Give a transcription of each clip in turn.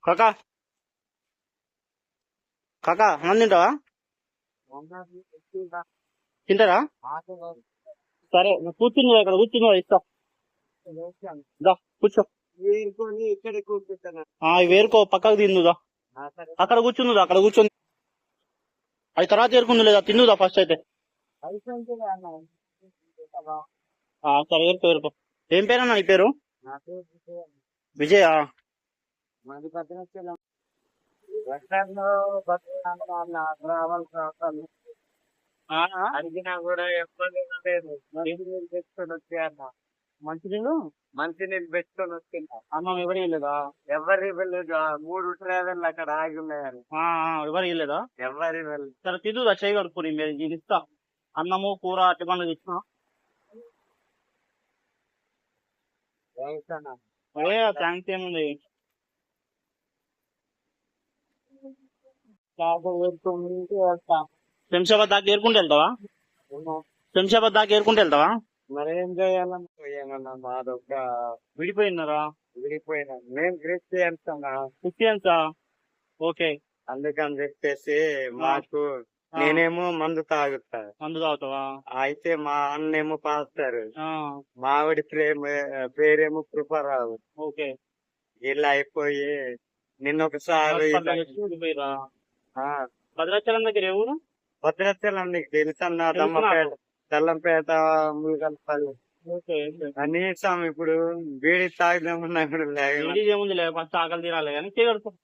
కాకా కాకా అన్నం తింటావా? తింటారా? సరే కూర్చుంది అక్కడ కూర్చుంది ఇస్తా. దా కూర్చో. వేరుకో పక్కకు తిందుదా. అక్కడ కూర్చుందా అక్కడ కూర్చొని అది తర్వాత ఏరుకుంది లేదా తిందుదా ఫస్ట్ అయితే. సరే ఏరుకో ఏరుకో. ఏం పేరన్నా నీ పేరు? విజయ. అడిగినా కూడా ఎవ్వరు లేదు. తెచ్చుకొని వచ్చేయన్న మంచినీళ్ళు మంచినీళ్ళు పెట్టుకొని వచ్చిందా అన్నం ఎవరు ఇవ్వలేదా? ఎవరు ఇవ్వలేదు. 3 ట్రావెల్ అక్కడ ఆగి ఉన్నాయని ఎవరు ఇవ్వలేదా? ఎవరు ఇవ్వలేదు. సరే తిందుదా చేయి కడుపుని నేను ఇస్తా. అన్నము కూర అట్టి పండుగ ఇస్తా. థ్యాంక్స్ ఏముంది. శంషాబాద్ దాకా ఏరుకుంటూ వెళ్తావా? శంషాబాద్ దాకా ఏరుకుంటూ వెళ్తావా? మరి ఏం చేయాలన్నా మాదొక్క విడిపోయినారా? విడిపోయినా మేము క్రిస్టియన్స్ క్రిస్టియన్సా? ఓకే. అందుకని చెప్పేసి మాకు నేనేమో మందు తాగుతా. మందు తాగుతావా? అయితే మా అన్నేమో పాస్తారు. మావిడి పేరేమో కృపారావు. ఓకే. ఇలా అయిపోయి నిన్నొకసారి భద్రాచలం దగ్గర ఏ ఊరు? భద్రాచలం నీకు తెలుసన్నా? దమ్మపేట, తెల్లంపేట, ములుగల్పల్లి. కనీసం ఇప్పుడు బీడి తాగుదామన్నా కూడా ఏముంది లేదు. ఫస్ట్ ఆకలి తీరాలి కానీ చేయగలుగుతాం.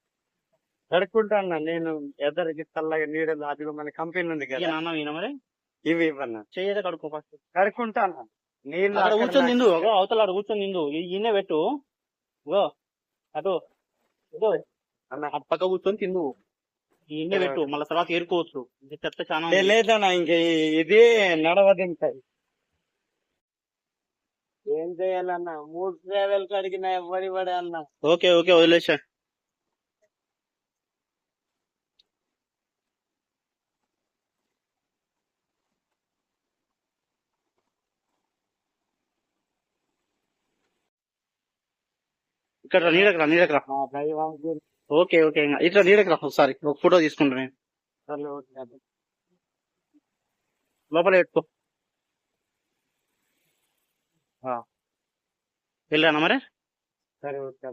కడుక్కుంటాను నేను. ఎదరికి చల్లగా నీడలు అదిగో మన కంపెనీ ఉంది కదా. ఈయన మరి ఇవి ఇవ్వన్నా చేయదా కడుక్కో ఫస్ట్. కడుక్కుంటాను. నీళ్ళు అక్కడ కూర్చొని తిందు. అవతల అక్కడ కూర్చొని తిందు. ఈయనే పెట్టు. అటు అటు పక్క కూర్చొని తిందు. ఈయనే పెట్టు. మళ్ళీ తర్వాత ఏరుకోవచ్చు. చెత్త చాలా లేదన్నా. ఇంక ఇది నడవదు. ఇంకా ఏం చేయాలన్నా? 3 ట్రావెల్ అడిగినా ఎవరి పడే అన్నా. ఓకే ఓకే వదిలేసా. ఇక్కడ నీడకు రా నీడకు రా. ఓకే ఓకే ఇట్లా నీడకు రా ఒకసారి ఒక ఫోటో తీసుకుంటా నేను. లోపల పెట్టుకో. వెళ్ళానా మరి? సరే ఓకే.